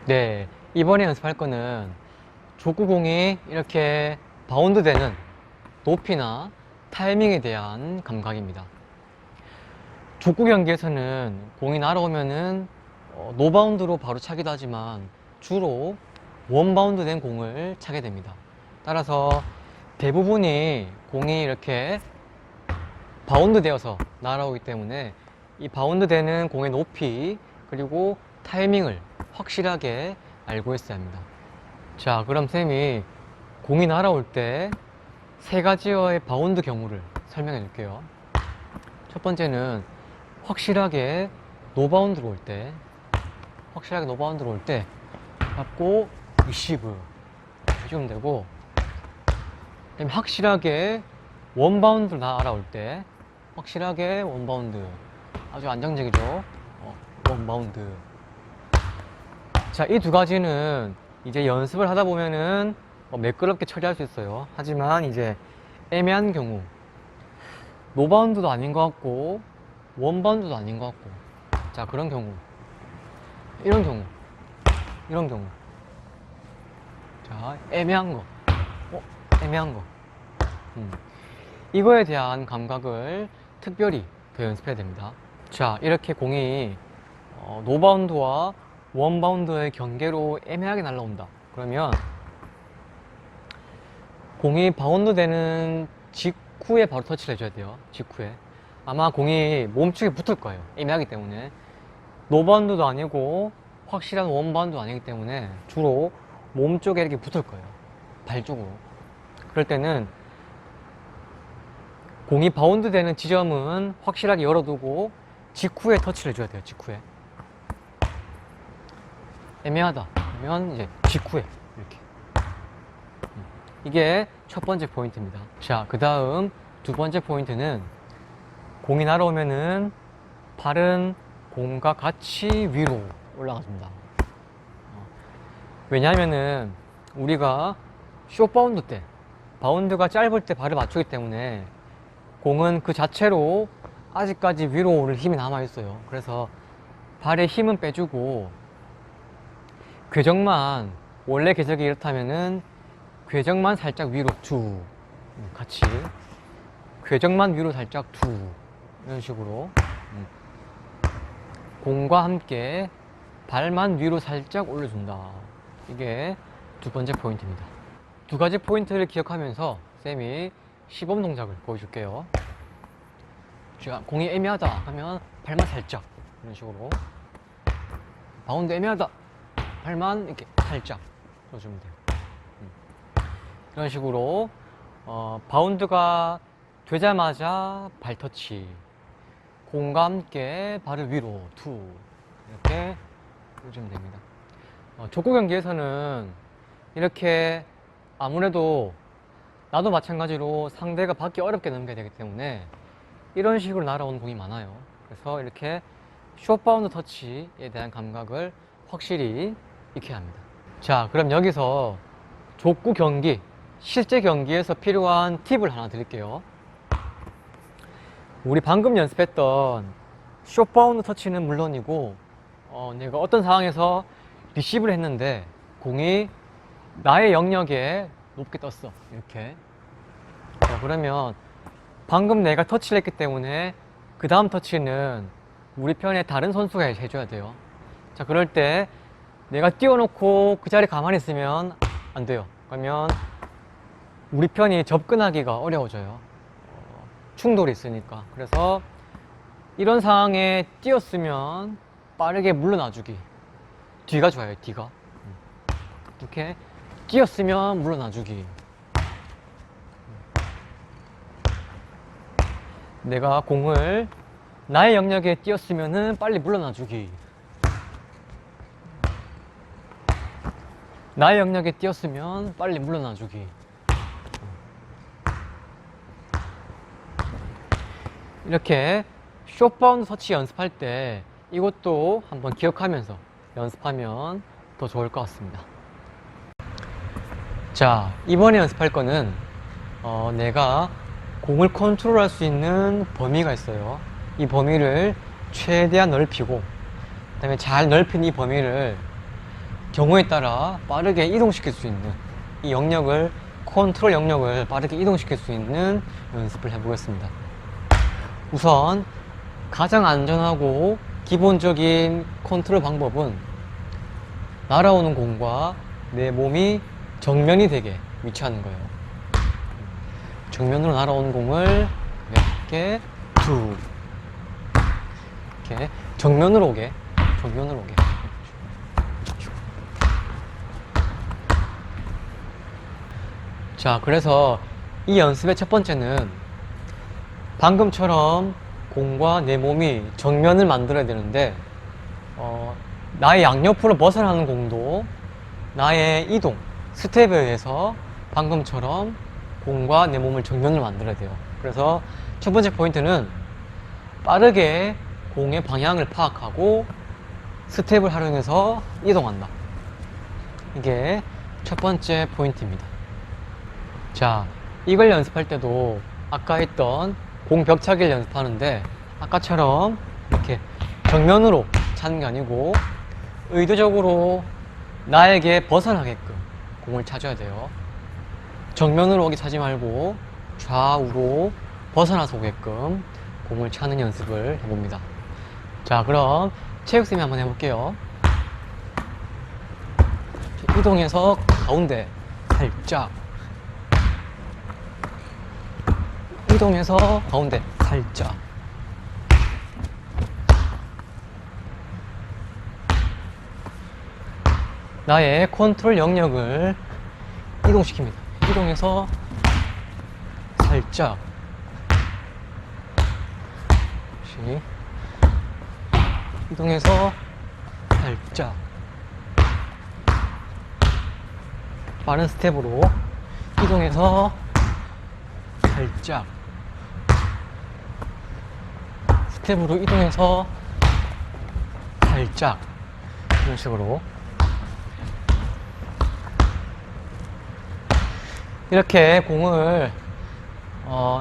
네, 이번에 연습할 거는 족구공이 이렇게 바운드 되는 높이나 타이밍에 대한 감각입니다. 족구 경기에서는 공이 날아오면은 노바운드로 바로 차기도 하지만 주로 원바운드 된 공을 차게 됩니다. 따라서 대부분이 공이 이렇게 바운드 되어서 날아오기 때문에 이 바운드 되는 공의 높이 그리고 타이밍을 확실하게 알고 있어야 합니다. 자, 그럼 쌤이 공이 날아올 때 세 가지의 바운드 경우를 설명해 줄게요. 첫 번째는 확실하게 노바운드로 올 때, 잡고 리시브 해주면 되고, 그다음에 확실하게 원바운드로 날아올 때, 확실하게 원바운드, 아주 안정적이죠. 원바운드. 자, 이 두 가지는 이제 연습을 하다 보면은 매끄럽게 처리할 수 있어요. 하지만 이제 애매한 경우, 노바운드도 아닌 것 같고 원바운드도 아닌 것 같고, 자, 그런 경우, 이런 경우, 자, 애매한 거, 이거에 대한 감각을 특별히 더 연습해야 됩니다. 자, 이렇게 공이 노바운드와 원바운드의 경계로 애매하게 날아온다. 그러면 공이 바운드 되는 직후에 바로 터치를 해줘야 돼요. 직후에. 아마 공이 몸쪽에 붙을 거예요. 애매하기 때문에. 노바운드도 아니고 확실한 원바운드도 아니기 때문에 주로 몸쪽에 이렇게 붙을 거예요. 발 쪽으로. 그럴 때는 공이 바운드 되는 지점은 확실하게 열어두고 직후에 터치를 해줘야 돼요. 직후에. 애매하다 그러면 이제 직후에 이렇게. 이게 첫 번째 포인트입니다. 자, 그 다음 두 번째 포인트는 공이 날아오면은 발은 공과 같이 위로 올라가줍니다. 왜냐하면은 우리가 숏바운드 때, 바운드가 짧을 때 발을 맞추기 때문에 공은 그 자체로 아직까지 위로 오를 힘이 남아있어요. 그래서 발의 힘은 빼주고 궤적만, 원래 궤적이 이렇다면은 궤적만 살짝 위로 툭, 같이 궤적만 위로 살짝 툭, 이런 식으로 공과 함께 발만 위로 살짝 올려준다. 이게 두 번째 포인트입니다. 두 가지 포인트를 기억하면서 쌤이 시범 동작을 보여줄게요. 자, 공이 애매하다 하면 발만 살짝, 이런 식으로. 바운드 애매하다, 발만 이렇게 살짝 넣어주면 돼요. 이런 식으로 바운드가 되자마자 발 터치, 공과 함께 발을 위로 툭, 이렇게 해주면 됩니다. 족구 경기에서는 이렇게 아무래도 나도 마찬가지로 상대가 받기 어렵게 넘겨야 되기 때문에 이런 식으로 날아오는 공이 많아요. 그래서 이렇게 숏바운드 터치에 대한 감각을 확실히 익혀야 합니다. 자, 그럼 여기서 족구 경기, 실제 경기에서 필요한 팁을 하나 드릴게요. 우리 방금 연습했던 숏바운드 터치는 물론이고 내가 어떤 상황에서 리시브를 했는데 공이 나의 영역에 높게 떴어, 이렇게. 자, 그러면 방금 내가 터치를 했기 때문에 그 다음 터치는 우리 편에 다른 선수가 해줘야 돼요. 자, 그럴 때 내가 띄워놓고 그 자리에 가만히 있으면 안 돼요. 그러면 우리 편이 접근하기가 어려워져요. 충돌이 있으니까. 그래서 이런 상황에 띄었으면 빠르게 물러나주기. 뒤가 좋아요, 뒤가. 이렇게 띄었으면 물러나주기. 내가 공을 나의 영역에 띄었으면은 빨리 물러나주기. 나의 영역에 띄었으면 빨리 물러나주기. 이렇게 숏바운드 터치 연습할 때 이것도 한번 기억하면서 연습하면 더 좋을 것 같습니다. 자, 이번에 연습할 거는 내가 공을 컨트롤할 수 있는 범위가 있어요. 이 범위를 최대한 넓히고, 그 다음에 잘 넓힌 이 범위를 경우에 따라 빠르게 이동시킬 수 있는 이 영역을, 컨트롤 영역을 빠르게 이동시킬 수 있는 연습을 해보겠습니다. 우선 가장 안전하고 기본적인 컨트롤 방법은 날아오는 공과 내 몸이 정면이 되게 위치하는 거예요. 정면으로 날아오는 공을 몇 개, 두, 이렇게 정면으로 오게. 자, 그래서 이 연습의 첫 번째는 방금처럼 공과 내 몸이 정면을 만들어야 되는데, 나의 양옆으로 벗어나는 공도 나의 이동, 스텝에 의해서 방금처럼 공과 내 몸을 정면을 만들어야 돼요. 그래서 첫 번째 포인트는 빠르게 공의 방향을 파악하고 스텝을 활용해서 이동한다. 이게 첫 번째 포인트입니다. 자, 이걸 연습할 때도 아까 했던 공 벽차기를 연습하는데, 아까처럼 이렇게 정면으로 차는 게 아니고 의도적으로 나에게 벗어나게끔 공을 차줘야 돼요. 정면으로 오게 차지 말고 좌우로 벗어나서 오게끔 공을 차는 연습을 해봅니다. 자, 그럼 체육쌤이 한번 해볼게요. 이동해서 가운데 살짝, 이동해서 가운데 살짝, 나의 컨트롤 영역을 이동시킵니다. 이동해서 살짝, 다시 이동해서 살짝, 빠른 스텝으로 이동해서 살짝, 스텝으로 이동해서 살짝, 이런 식으로 이렇게 공을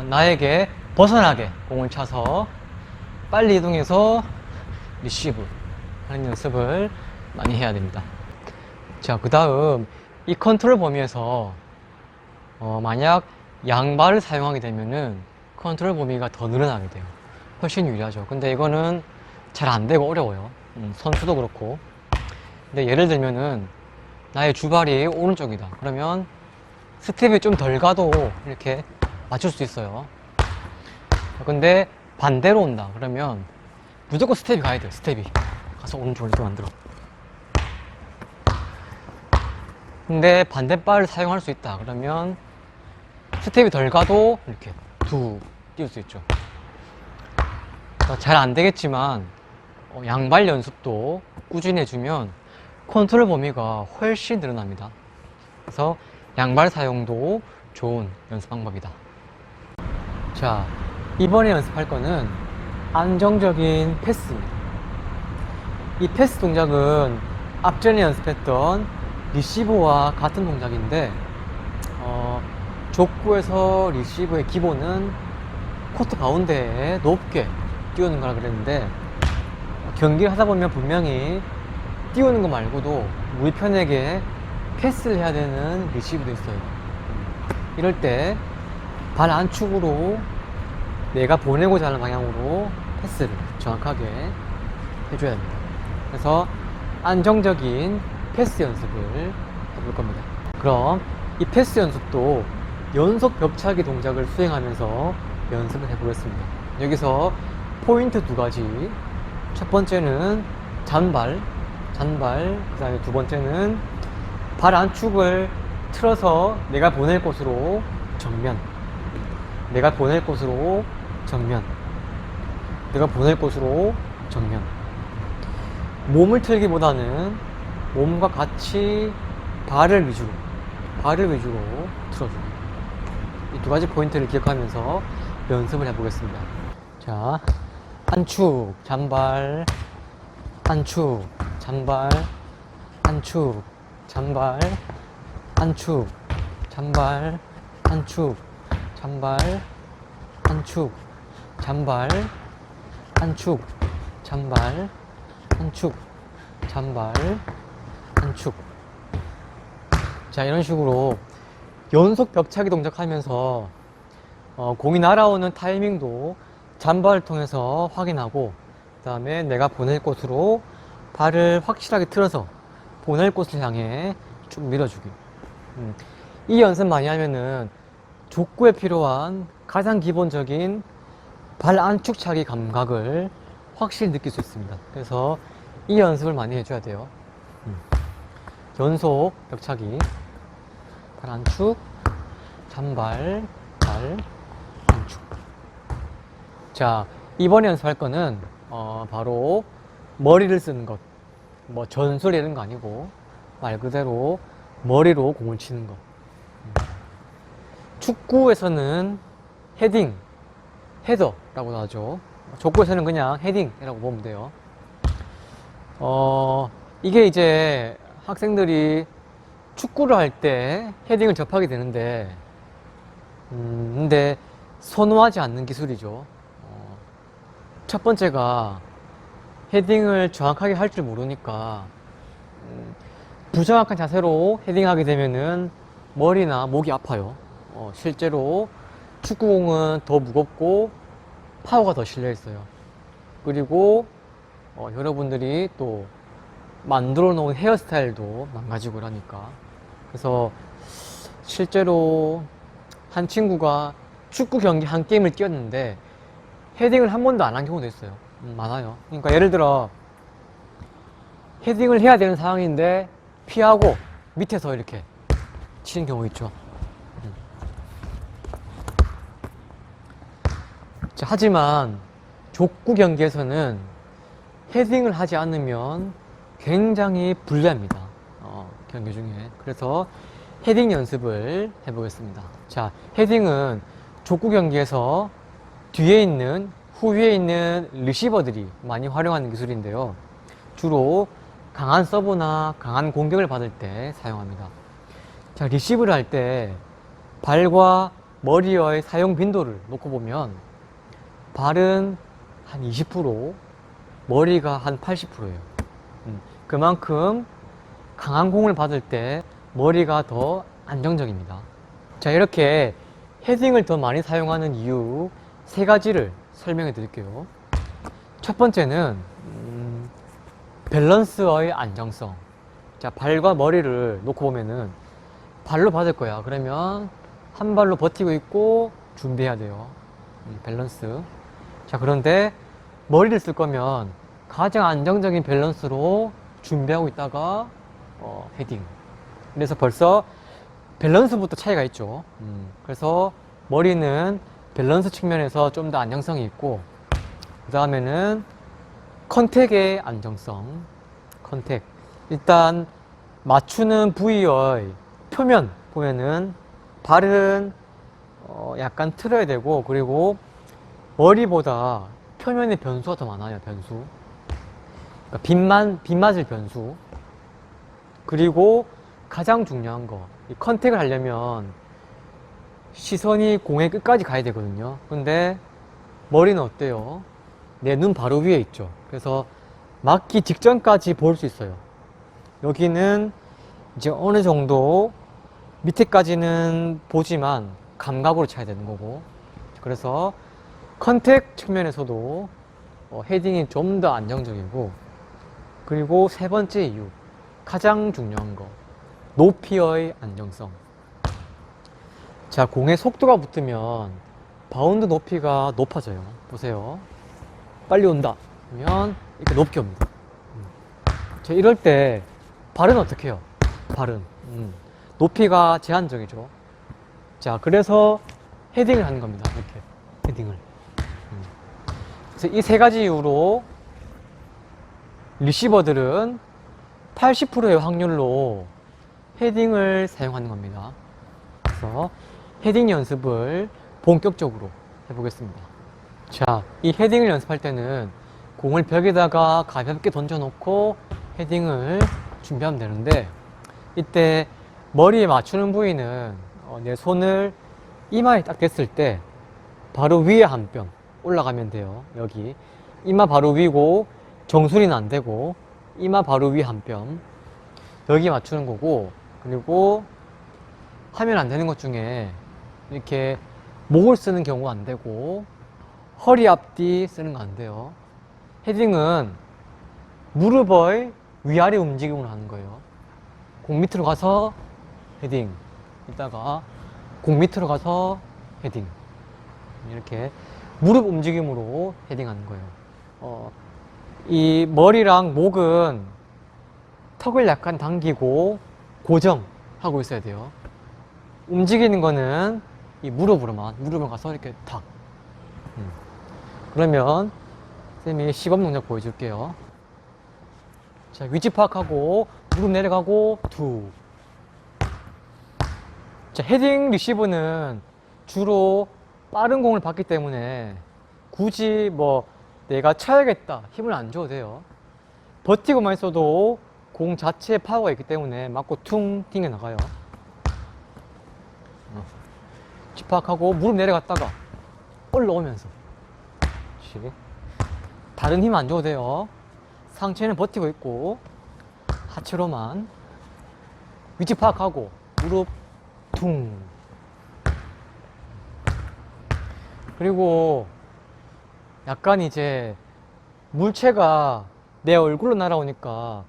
나에게 벗어나게 공을 차서 빨리 이동해서 리시브 하는 연습을 많이 해야 됩니다. 자, 그 다음 이 컨트롤 범위에서 만약 양발을 사용하게 되면은 컨트롤 범위가 더 늘어나게 돼요. 훨씬 유리하죠. 근데 이거는 잘 안 되고 어려워요. 선수도 그렇고. 근데 예를 들면은 나의 주발이 오른쪽이다. 그러면 스텝이 좀 덜 가도 이렇게 맞출 수 있어요. 근데 반대로 온다. 그러면 무조건 스텝이 가야 돼요. 스텝이 가서 오른쪽으로 이렇게 만들어. 근데 반대발을 사용할 수 있다. 그러면 스텝이 덜 가도 이렇게 툭 띄울 수 있죠. 잘 안 되겠지만 양발 연습도 꾸준히 해주면 컨트롤 범위가 훨씬 늘어납니다. 그래서 양발 사용도 좋은 연습 방법이다. 자, 이번에 연습할 거는 안정적인 패스입니다. 이 패스 동작은 앞전에 연습했던 리시브와 같은 동작인데, 족구에서 리시브의 기본은 코트 가운데에 높게 띄우는 거라 그랬는데, 경기를 하다 보면 분명히 띄우는 거 말고도 우리 편에게 패스를 해야 되는 리시브도 있어요. 이럴 때 발 안축으로 내가 보내고자 하는 방향으로 패스를 정확하게 해줘야 합니다. 그래서 안정적인 패스 연습을 해볼 겁니다. 그럼 이 패스 연습도 연속 벽차기 동작을 수행하면서 연습을 해보겠습니다. 여기서 포인트 두 가지. 첫 번째는 잔발, 그 다음에 두 번째는 발 안축을 틀어서 내가 보낼 곳으로 정면, 내가 보낼 곳으로 정면, 내가 보낼 곳으로 정면. 몸을 틀기보다는 몸과 같이 발을 위주로 틀어주고, 이 두 가지 포인트를 기억하면서 연습을 해보겠습니다. 자, 안축, 잔발, 안축, 잔발, 안축, 잔발, 안축, 잔발, 안축, 잔발, 안축, 잔발, 안축, 잔발, 안축, 잔발, 안축. 자, 이런 식으로 연속 벽차기 동작하면서 공이 날아오는 타이밍도 잠발을 통해서 확인하고, 그 다음에 내가 보낼 곳으로 발을 확실하게 틀어서 보낼 곳을 향해 쭉 밀어주기. 이 연습 많이 하면은 족구에 필요한 가장 기본적인 발 안축차기 감각을 확실히 느낄 수 있습니다. 그래서 이 연습을 많이 해줘야 돼요. 연속 벽차기, 발 안축, 잔발, 발 안축. 자, 이번에 연습할 거는 바로 머리를 쓰는 것. 뭐 전술 이런 거 아니고 말 그대로 머리로 공을 치는 것. 축구에서는 헤딩, 헤더라고 하죠. 족구에서는 그냥 헤딩이라고 보면 돼요. 이게 이제 학생들이 축구를 할 때 헤딩을 접하게 되는데, 근데 선호하지 않는 기술이죠. 첫 번째가 헤딩을 정확하게 할 줄 모르니까, 부정확한 자세로 헤딩하게 되면은 머리나 목이 아파요. 실제로 축구공은 더 무겁고 파워가 더 실려 있어요. 그리고 여러분들이 또 만들어 놓은 헤어스타일도 망가지고 그러니까. 그래서 실제로 한 친구가 축구 경기 한 게임을 뛰었는데 헤딩을 한 번도 안 한 경우도 있어요. 많아요. 그러니까 예를 들어 헤딩을 해야 되는 상황인데 피하고 밑에서 이렇게 치는 경우 있죠. 자, 하지만 족구 경기에서는 헤딩을 하지 않으면 굉장히 불리합니다. 경기 중에. 그래서 헤딩 연습을 해보겠습니다. 자, 헤딩은 족구 경기에서 뒤에 있는, 후위에 있는 리시버들이 많이 활용하는 기술인데요. 주로 강한 서브나 강한 공격을 받을 때 사용합니다. 자, 리시브를 할 때 발과 머리의 사용 빈도를 놓고 보면 발은 한 20%, 머리가 한 80%예요. 그만큼 강한 공을 받을 때 머리가 더 안정적입니다. 자, 이렇게 헤딩을 더 많이 사용하는 이유 세 가지를 설명해 드릴게요. 첫 번째는 밸런스의 안정성. 자, 발과 머리를 놓고 보면은 발로 받을 거야. 그러면 한 발로 버티고 있고 준비해야 돼요. 밸런스. 자, 그런데 머리를 쓸 거면 가장 안정적인 밸런스로 준비하고 있다가 헤딩. 그래서 벌써 밸런스부터 차이가 있죠. 그래서 머리는 밸런스 측면에서 좀 더 안정성이 있고, 그 다음에는 컨택의 안정성. 컨택. 일단 맞추는 부위의 표면 보면은 발은 약간 틀어야 되고, 그리고 머리보다 표면의 변수가 더 많아요. 변수. 그러니까 빗 맞을 변수. 그리고 가장 중요한 거, 이 컨택을 하려면 시선이 공의 끝까지 가야 되거든요. 근데 머리는 어때요? 내 눈 바로 위에 있죠. 그래서 맞기 직전까지 볼 수 있어요. 여기는 이제 어느 정도 밑에까지는 보지만 감각으로 차야 되는 거고. 그래서 컨택 측면에서도 헤딩이 좀 더 안정적이고, 그리고 세 번째 이유, 가장 중요한 거, 높이의 안정성. 자, 공의 속도가 붙으면 바운드 높이가 높아져요. 보세요. 빨리 온다 그러면 이렇게 높게 옵니다. 자, 이럴 때 발은 어떻게 해요? 발은 높이가 제한적이죠. 자, 그래서 헤딩을 하는 겁니다. 이렇게 헤딩을. 그래서 이 세 가지 이유로 리시버들은 80%의 확률로 헤딩을 사용하는 겁니다. 그래서 헤딩 연습을 본격적으로 해보겠습니다. 자, 이 헤딩을 연습할 때는 공을 벽에다가 가볍게 던져놓고 헤딩을 준비하면 되는데, 이때 머리에 맞추는 부위는 내 손을 이마에 딱 댔을 때 바로 위에 한 뼘 올라가면 돼요. 여기 이마 바로 위고 정수리는 안 되고 이마 바로 위 한 뼘. 여기 맞추는 거고, 그리고 하면 안 되는 것 중에 이렇게 목을 쓰는 경우가 안 되고 허리 앞뒤 쓰는 거 안 돼요. 헤딩은 무릎의 위아래 움직임으로 하는 거예요. 공 밑으로 가서 헤딩, 이따가 공 밑으로 가서 헤딩, 이렇게 무릎 움직임으로 헤딩하는 거예요. 이 머리랑 목은 턱을 약간 당기고 고정하고 있어야 돼요. 움직이는 거는 이 무릎을 가서 이렇게 탁. 그러면 쌤이 시범 동작 보여줄게요. 자, 위치 파악하고 무릎 내려가고 툭. 자, 헤딩 리시브는 주로 빠른 공을 받기 때문에 굳이 뭐 내가 차야겠다 힘을 안 줘도 돼요. 버티고만 있어도 공 자체에 파워가 있기 때문에 맞고 퉁 튕겨 나가요. 집합하고 무릎 내려갔다가 올라오면서. 그렇지. 다른 힘 안 줘도 돼요. 상체는 버티고 있고 하체로만. 위치 파악하고 무릎 퉁. 그리고 약간 이제 물체가 내 얼굴로 날아오니까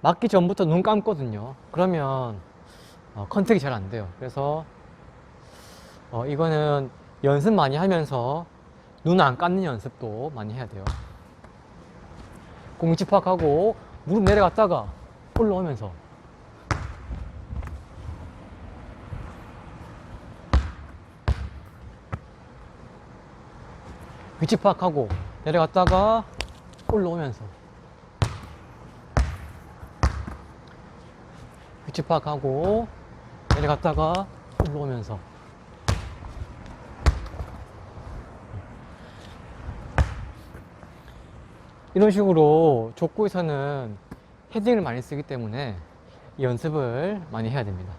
맞기 전부터 눈 감거든요. 그러면 컨택이 잘 안 돼요. 그래서 이거는 연습 많이 하면서 눈 안 감는 연습도 많이 해야 돼요. 공 위치 파악하고 무릎 내려갔다가 올라오면서. 위치 파악하고 내려갔다가 올라오면서. 위치 파악하고 내려갔다가 올라오면서. 이런 식으로 족구에서는 헤딩을 많이 쓰기 때문에 이 연습을 많이 해야 됩니다.